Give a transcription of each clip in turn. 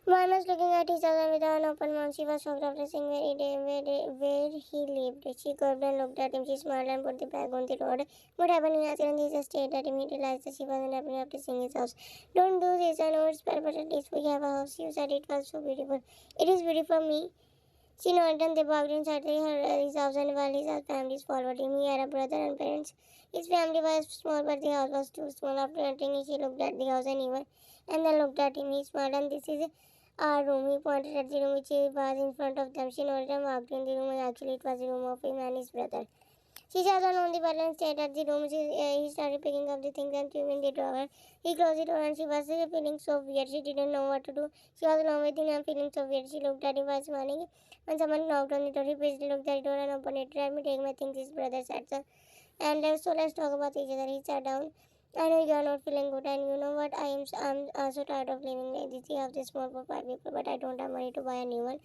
One was looking at his other with an open mouth. She was shocked after seeing where he lived. She curbed and looked at him. She smiled and put the bag on the road. What happened? He asked, and he just stared at him. He realized that she wasn't happy after seeing his house. Don't do this. I know it's bad, but at least we have a house. You said it was so beautiful. It is beautiful for me. She nodded and they walked inside his house, and while his family followed him, he had a brother and parents. His family was small, but the house was too small. After entering it, she looked at the house and then looked at him. He smiled, and this is our room. He pointed at the room which was in front of them. She nodded and walked in the room, and actually it was the room of him and his brother. She sat down on the bed and stared at the room. He started picking up the things and throwing in the drawer. He closed the door and she was feeling so weird. She didn't know what to do. She was alone with him and feeling so weird. She looked at him while smiling. When someone knocked on the door, he quickly looked at the door and opened it. Let me take my things, his brother said. So let's talk about each other. He sat down. I know you are not feeling good, and you know what? I'm also tired of living like this. You have this small for 5 people, but I don't have money to buy a new one.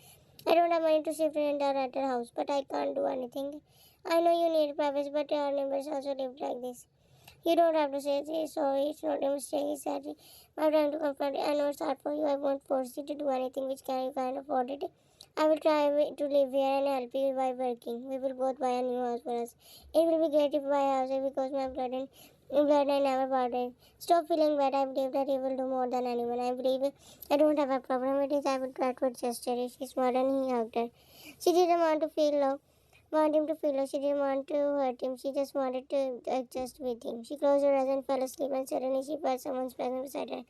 I don't have money to shift an entire rented house, but I can't do anything. I know you need privacy, but your neighbors also live like this. You don't have to say sorry. It's not a mistake. He said, I'm trying to comfort you. I know it's hard for you. I won't force you to do anything which can you can't afford it. I will try to live here and help you by working. We will both buy a new house for us. It will be great if we buy a house because my blood and never parted. Stop feeling bad. I believe that he will do more than anyone. I believe I don't have a problem with it. I will try to adjust her. She smiled and he hugged her. She didn't want him to feel love. She didn't want to hurt him. She just wanted to adjust with him. She closed her eyes and fell asleep, and suddenly she felt someone's presence beside her.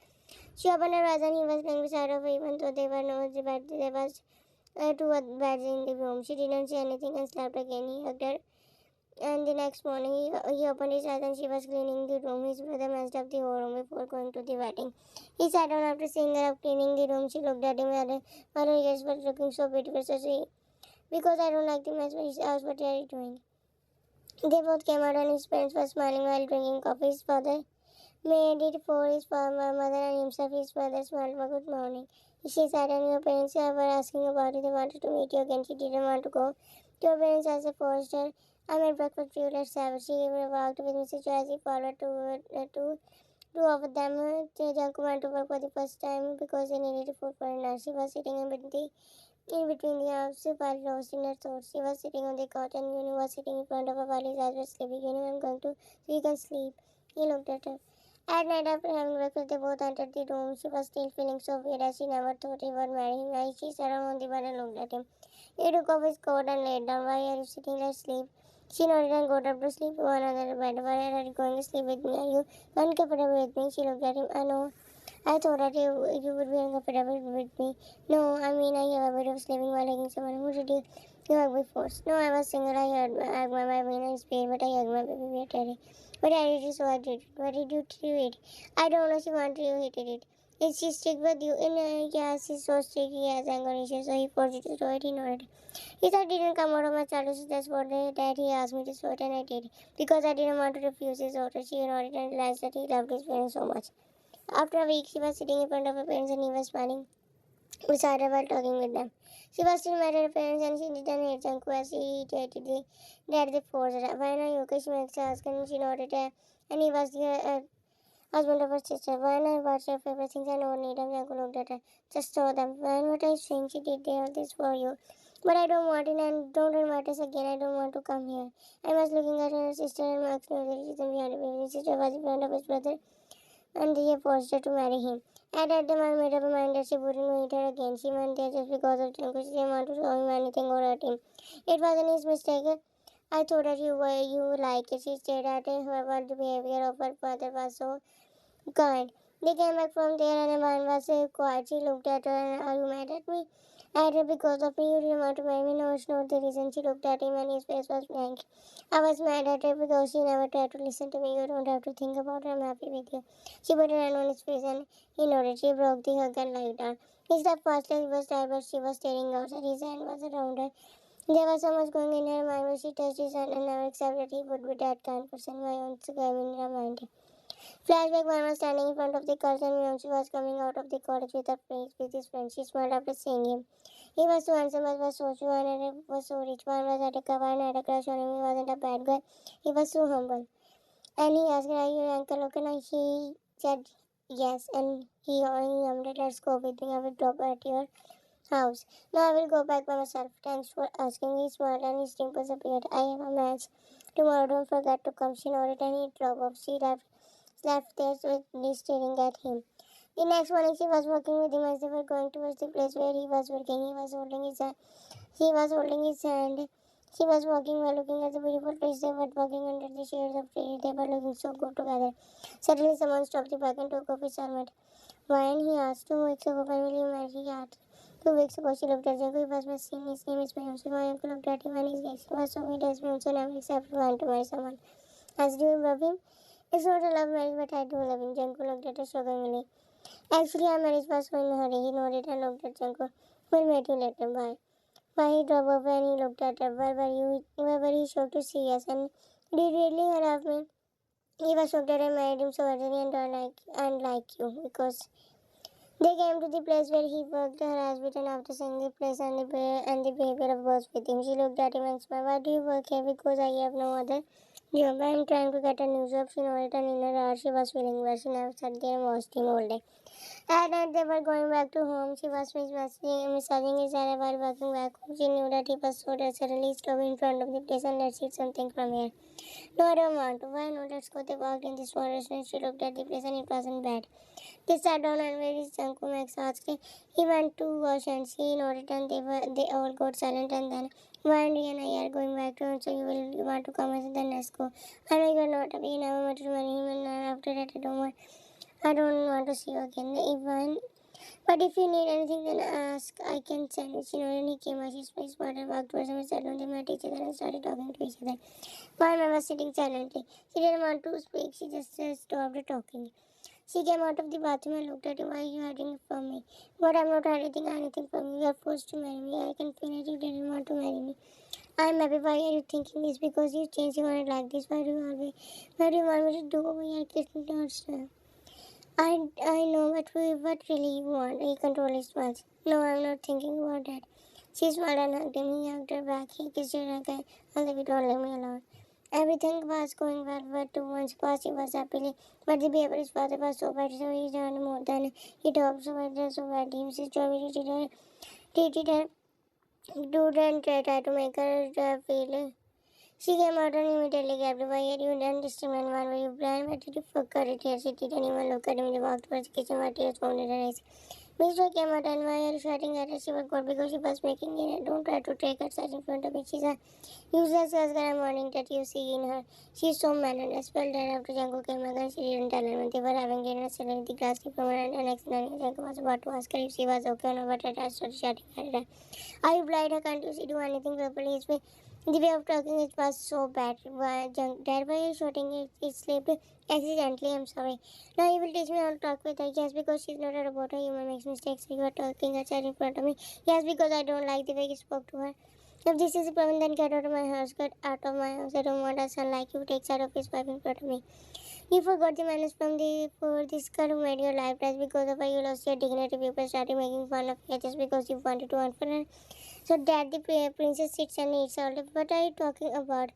She opened her eyes and he was lying beside her, even though there were no bed. There was two beds in the room. She didn't say anything and slept again. He hugged her. And the next morning, he opened his eyes and she was cleaning the room. His brother messed up the whole room before going to the wedding. He sat down after seeing her up cleaning the room. She looked at him while her ears were looking so beautiful. So because I don't like the mess, but she asked, what are you doing? They both came out and his parents were smiling while drinking coffee. His father made it for his mother and himself. His mother smiled for good morning. She said, and your parents were asking about it. They wanted to meet you again. She didn't want to go. Your parents as a forced her. I made breakfast for you. Let's have it. She walked with Mrs. Joy. He followed two of them. Janku went to work for the first time because they needed food for a nurse. She was sitting in between the house while lost in her thoughts. She was sitting on the couch and Yuni was sitting in front of her while his eyes were sleepy. Yuni, I'm going to so you can sleep. He looked at her. At night, after having breakfast, they both entered the room. She was still feeling so weird as she never thought he would marry him. As she sat on the bed and looked at him. He took off his coat and laid down. Why are you sitting? Let's sleep. She nodded and got up to sleep on another bed. Why are you going to sleep with me? Are you uncomfortable with me? She looked at him. I know. I thought that you would be uncomfortable with me. No, I mean, I have a bit of sleeping while hugging someone. Who did you hug before? No, I was single. I hugged my baby in Spain, but I hugged my baby at Terry. But I did it, so I did it. What did you do it? I don't know. She wanted you hated it. Is she strict with you? Yes, she's so strict. He has anger issues, so he forced you to do it. He nodded. He thought it didn't come out of my childhood, so that's what that he asked me to do it, and I did. Because I didn't want to refuse his order. She nodded and realized that he loved his parents so much. After a week, she was sitting in front of her parents and he was smiling beside her while talking with them. She was still mad at her parents and she didn't hate Janku as she hated the dad they forced her. Why not you? She makes her ask and she nodded and he was the husband of her sister. Why not watch your favorite things and don't need them? Janku looked at her. Just saw them. Why what are you saying? She did all this for you. But I don't want it and don't invite us again. I don't want to come here. I was looking at her sister and Max knew the reason behind it. His sister was a friend of his brother and he forced her to marry him. At that time, I made up my mind that she wouldn't meet her again. She went there just because of Junko. She didn't want to show him anything or hurt him. It wasn't his mistake. I thought that you like it. She stared at it. However, the behavior of her father was so kind. They came back from there and Evan was quiet. She looked at her and are you mad at me? At her because of me, you didn't want to marry me. No, it's not the reason. She looked at him and his face was blank. I was mad at her because she never tried to listen to me. You don't have to think about it. I'm happy with you. She put her hand on his face and he nodded. She broke the hug and lied down. He stepped fast like he was tired, but she was staring outside. His hand was around her. There was so much going in her mind when she touched his hand and never accepted he would be that kind person. My own came in her mind. Flashback one was standing in front of the curtain when she was coming out of the college with his friend. She smiled after seeing him. He was so handsome, but was so true, and was so rich. One was at a cover and had a crush on him. He wasn't a bad guy. He was so humble. And he asked her, are you your uncle okay? And she said yes, and he said, let's go with me. I will drop at your house. Now I will go back by myself. Thanks for asking. He smiled and his dimples appeared. I have a match tomorrow. Don't forget to come. She nodded and he dropped off. She left there with me staring at him. The next morning, she was walking with him as they were going towards the place where he was working. He was holding his hand. She was walking while looking at the beautiful trees. They were walking under the shades of trees. They were looking so good together. Suddenly, someone stopped the bike and took off his helmet. Why? And he asked, 2 weeks ago, when will you marry? He asked. 2 weeks ago, she looked at Jacob. He was missing. His name is Mayum. My uncle looked at him and his reaction was so sweet as Mayum never accepted want to marry someone. As do you love him? It's not a love marriage, but I do love him. Janko looked at her strongly. Actually, our marriage was so in a hurry. He nodded and looked at Janko. We'll meet you later. Bye. Why he dropped off and he looked at her. Where were you? Where were you shocked to see us? And did you really love me? He was shocked that I married him so urgently and don't like you because they came to the place where he worked her husband and after seeing the place and the behavior of both with him, she looked at him and smiled. Why do you work here? Because I have no other job. I am trying to get a new job. She nodded and in her heart she was feeling well. She never sat there and watched him all day. At night they were going back to home. She was massaging his hair while walking back home. She knew that he was so tired. Suddenly stopped in front of the place and let's eat something from here. No, I don't want to. Why not? Let's go. They walked in the store restaurant. She looked at the place and it wasn't bad. They sat down and where is Janko Max asked. He went to wash and she nodded and they all got silent and then Wendy and I are going back to home, so you want to come and then let's go. I know you're not happy, you never wanted to marry him and after that I don't want to see you again. Even but if you need anything then ask. I can send it. You know, and he came as his face and walked towards him and sat down. They met each other and started talking to each other. While I was sitting silently. She didn't want to speak, she just stopped talking. She came out of the bathroom and looked at him. Why are you hiding from me? But I'm not hiding anything from you. You are forced to marry me. I can feel it. You didn't want to marry me. I'm happy. Why are you thinking this? Because you changed your mind like this. Why do you want me to do over here? I know what really you want. He controlled his words. No, I'm not thinking about that. She smiled and hugged him. He hugged her back. He kissed her again. And they don't leave me alone. Everything was going well, but 2 months passed. He was happily, but the behavior of his father was so bad, so he done more than he talked so bad, so bad. Mrs. Joey treated her, and tried to make her feel. She came out and immediately grabbed her. Why are you done this time? And why were you blind? Why did you forget it here? She didn't even look at him. They walked towards the kitchen where tears found in her eyes. Miss Joy came out and why are you shouting at her? She was good because she was making it. Don't try to take her such in front of me. She's a useless girl and warning that you see in her. She's so mannerless. Well, that after Janko came again, she didn't tell anyone. They were having dinner. Suddenly, the glass came from her and next morning, Janko was about to ask her if she was okay or not, but her dad started shouting at her. Are you blind? Can't you see do anything properly? The way of talking it was so bad. Dad, why are you shouting? It slipped accidentally. I'm sorry. Now you will teach me how to talk with her. Yes, because she's not a robot. A human makes mistakes. So you are talking her child in front of me. Yes, because I don't like the way you spoke to her. If this is a problem, then get out of my house. Get out of my house. I don't want a son like you take side of his wife in front of me. You forgot the manners from the for this girl who made your life just because of her you lost your dignity. People started making fun of her just because you wanted to earn for her. So that the princess sits and eats all. What are you talking about?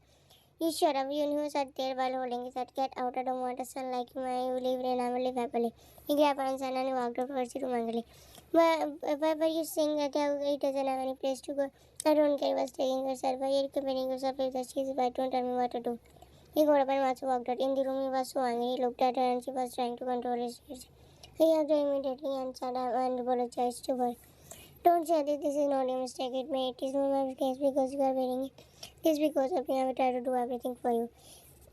You shut up. You sat there while holding his head. Get out. I don't want a son like you. I will live and I will live happily. He grabbed her son and he walked out towards the room angrily. Why were you saying that he doesn't have any place to go? I don't care. He was taking herself. Why are you comparing yourself with the cheese? Why don't tell me what to do? He got up and also walked out. In the room, he was so angry. He looked at her and she was trying to control his tears. He hugged her immediately and sat up and apologized to her. Don't say that this is not a mistake. It is not my case because you are wearing it. It is because of me. I will try to do everything for you.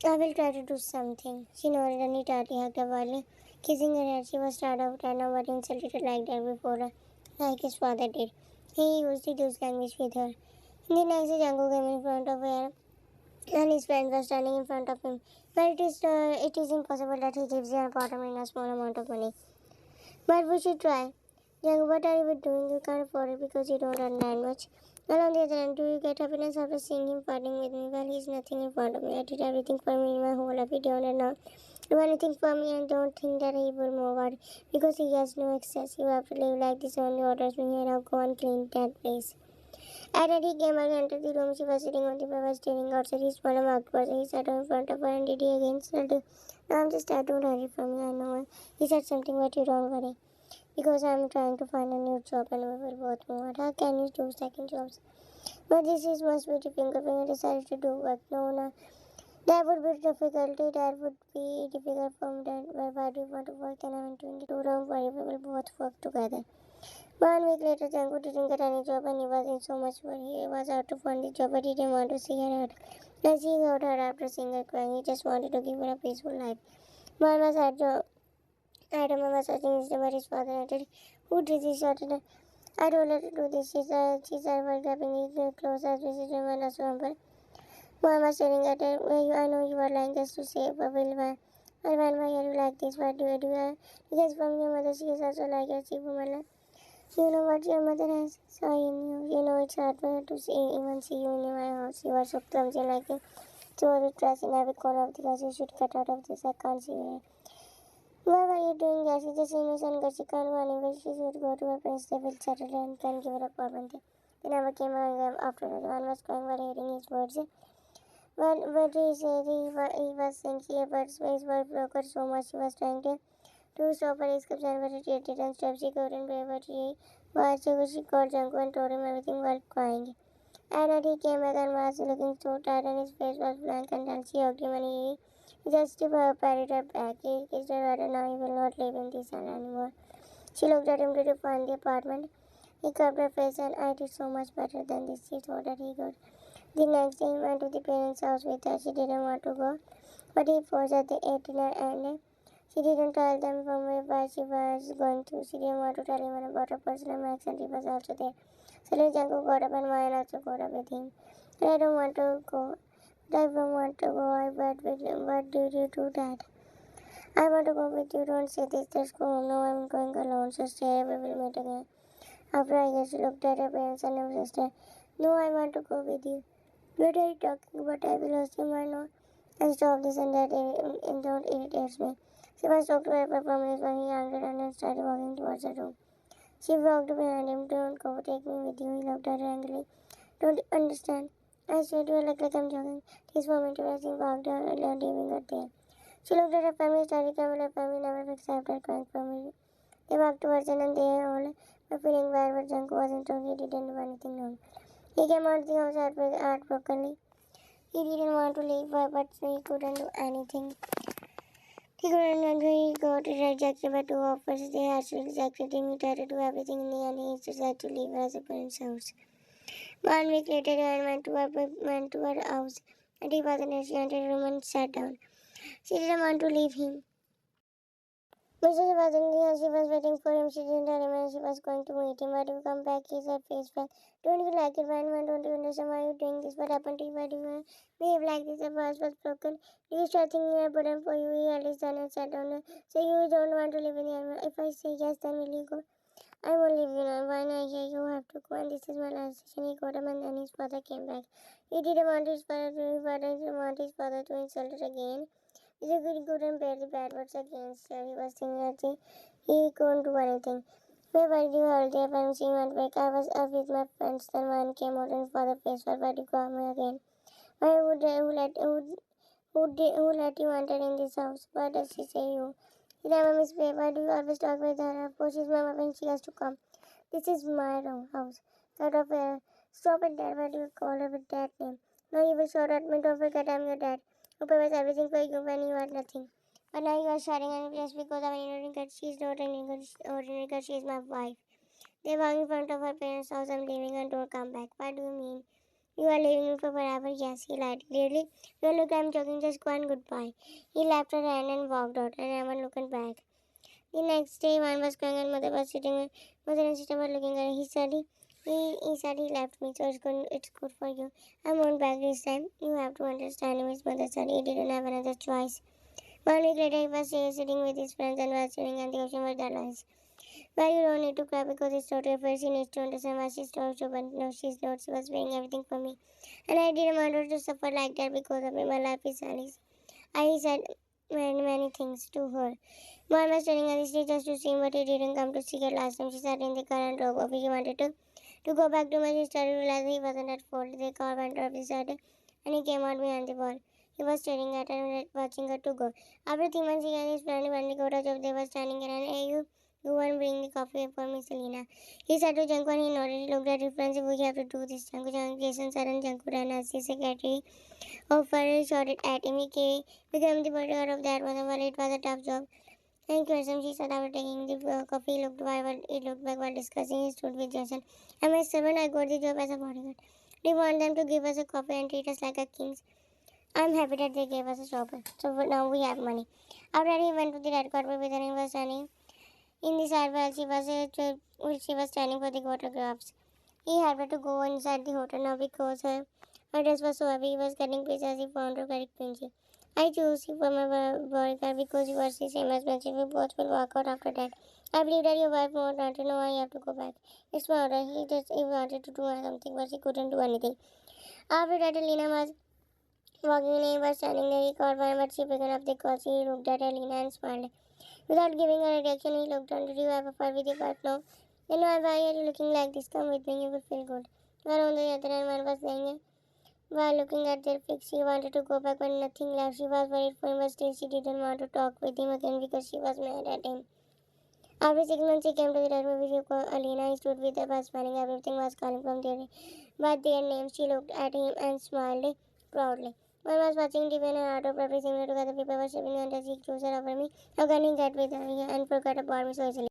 I will try to do something. She nodded and he tightly hugged her while kissing her head. She was tired of Tana but insulted her like that before, like his father did. He used to use language with her. And the next day, Django came in front of her and his friend was standing in front of him. But it is impossible that he gives you an apartment in a small amount of money. But we should try. Young, what are you doing? You can't afford it because you don't earn that much. Well, on the other hand, do you get happiness after seeing him fighting with me? Well, he's nothing in front of me. I did everything for me in my whole life. He don't now do anything for me and don't think that he will move out because he has no excess. You have to live like this only orders me and now go and clean that place. At that he came and entered the room. She was sitting on the bed, staring outside. He smiled and walked towards her. He sat in front of her and did he again said, No, I'm just don't hurry from me. I know he said something, but you don't worry. Because I'm trying to find a new job and we will both move out. How can you do second jobs? But this is must be difficult when I decided to do work. No. That would be difficulty. That would be difficult for me. Why do you want to work? Then I'm doing it. Don't worry, we will both work together. 1 week later, Janku didn't get any job and he was in so much worry. He was out to find the job, but he didn't want to see her out. As he got her after seeing her crying, he just wanted to give her a peaceful life. Man was at job. Adam was searching his but his father entered. Who did this? Shouted. I told her to do this. She said while grabbing his clothes as visitor and a swamper. Mom was staring at her. I know you are lying just to save a will. Why are you like this? What do you do? Because from your mother, she is also like a cheap woman. You know what your mother has saw in you. You know it's hard for her to see, even see you in my house. You are so clumsy like a throw the trash in every corner of the house. You should get out of this. I can't see you. Why were you doing that? She's just innocent girl. She can't go anywhere. She should go to her parents. They will settle her and can give her a apartment. They never came after her. One was crying while hearing his words. But he said he was saying but his word broke her so much. She was trying to stop her escapes and but it didn't stop. She couldn't bear but she called Janko and told him everything while crying. And then he came back and was looking so tired and his face was blank and then she hugged him and he just patted her back. He kissed her and now he will not live in this cell anymore. She looked at him to find the apartment. He cupped her face and I did so much better than this. She thought that he could. The next day he went to the parents' house with her. She didn't want to go, but he forced her to eat dinner and she didn't tell them from where she was going to. She didn't want to tell anyone about her personal accident. He was also there. Suddenly Janko got up and Mayan also got up with him. And I don't want to go. But I don't want to go. I bet with him. What did you do that? I want to go with you. Don't say this. Let's go home. No, I'm going alone. So stay. We will meet again. After I guess she looked at her parents and her sister. No, I want to go with you. What are you talking about? I will lose him. I know. And stop this and that. It don't irritates me. She was talked to her performance when he angered and started walking towards her room. She walked behind him. Don't go. Take me with you. He looked at her angrily. Don't understand. I said you look like I'm joking. This woman interesting walked down and leaving her there. She looked at her family, started coming. Her family never fixed after crying from her. They walked towards her and they all were feeling bad, but Janko wasn't wrong. He didn't do anything wrong. He came out of the house heartbrokenly. He didn't want to leave, but he couldn't do anything. He couldn't until he got rejected by two offers. They had rejected him. He tried to do everything in the end. He decided to leave her as a parent's house. 1 week later, Anne went to her house, and he wasn't there. She entered her room and sat down. She didn't want to leave him. Mrs. wasn't here. She was waiting for him. She didn't tell him when she was going to meet him. Why do you come back? He said, face back. Don't you like it, man? Don't you understand why you're doing this? What happened to you? Why do you behave like this? The vase was broken. Do you start thinking I put him for you? He held his son and sat down. So you don't want to live in the animal. If I say yes, then will you go? I won't leave you now. Why not? Here you have to go. And this is my last session. He got him and then his father came back. He didn't want his father to insult her again. He couldn't bear the bad words against her. He was thinking that he couldn't do anything. Where were you all day when she went back? I was up with my friends. Then one came out and father faced her. Why did you call me again? Why would who let you enter in this house? What does she say you? He never misbehaved. Why do you always talk with her? Of course she's my mom and she has to come. This is my house. Get off here. Stop it, Dad. Why do you call her with that name? Now you will shout at me. Don't forget I'm your dad. Who provides everything for you when you had nothing. But now you are shouting and just because I'm an ordinary girl, she is not an ordinary girl, she is my wife. They walk in front of her parents' house. I'm leaving and don't come back. What do you mean? You are leaving me for forever? Yes, he lied. Really? No, look, I'm joking. Just go and goodbye. He left her hand and walked out and never looked back. The next day, one was crying and mother was sitting. Mother and sister were looking at him. He said he left me, so it's good for you. I won't back this time. You have to understand him. His mother said he didn't have another choice. 1 week later, he was sitting with his friends and was staring at the ocean with their eyes. Well, you don't need to cry because it's totally fair. She needs to understand why she's told you, but no, she's not. She was doing everything for me. And I didn't want her to suffer like that because of me. My life is Alice. I said many things to her. Mom was turning at the street just to see him, but he didn't come to see her last time. She sat in the car and drove off. He wanted to go back to my sister. He realized he wasn't at fault. The car went off the side and he came out behind the wall. He was staring at her and watching her to go. After 3 months, he and his friend finally got a job. They were standing around. Hey, you go and bring the coffee for me, Selena. He said to Janko and he nodded. He looked at his friends. We have to do this. Janko, Jason, Saran, Janko ran as the secretary of Furry shouted at him. He became the bodyguard of that one. Well, it was a tough job. Thank you, Sam. She said after taking the coffee. He looked back while discussing. He stood with Jason. I'm a servant. I got the job as a bodyguard. Do you want them to give us a coffee and treat us like a kings? I'm happy that they gave us a chopper. So now we have money. After he went to the red carpet with her and was standing in the side while she was standing for the autographs. He had to go inside the hotel now because her dress was so heavy. He was getting pissed as he found her very cringy. I choose you for my bodyguard because you are the same as me. We both will walk out after that. I believe that your wife won't want to know I have to go back. It's my order. He wanted to do something, but he couldn't do anything. After that, Elena was walking in. He was standing there. He caught one, but she picked up the call. He looked at Elena and smiled. Without giving her a reaction, he looked on. Did you have a fight with your wife? No. Then why are you looking like this? Come with me. You will feel good. While on the other hand, one was saying, while looking at their fix, she wanted to go back, but nothing left. She was worried for him, but still she didn't want to talk with him again because she was mad at him. After 6 months, he came to the rescue with Alina. He stood with her, smiling. Everything was calling from their names. She looked at him and smiled proudly. One was watching TV and an auto property similar to other people were shipping and as he closer over me. How can he get with her and forgot about me so easily?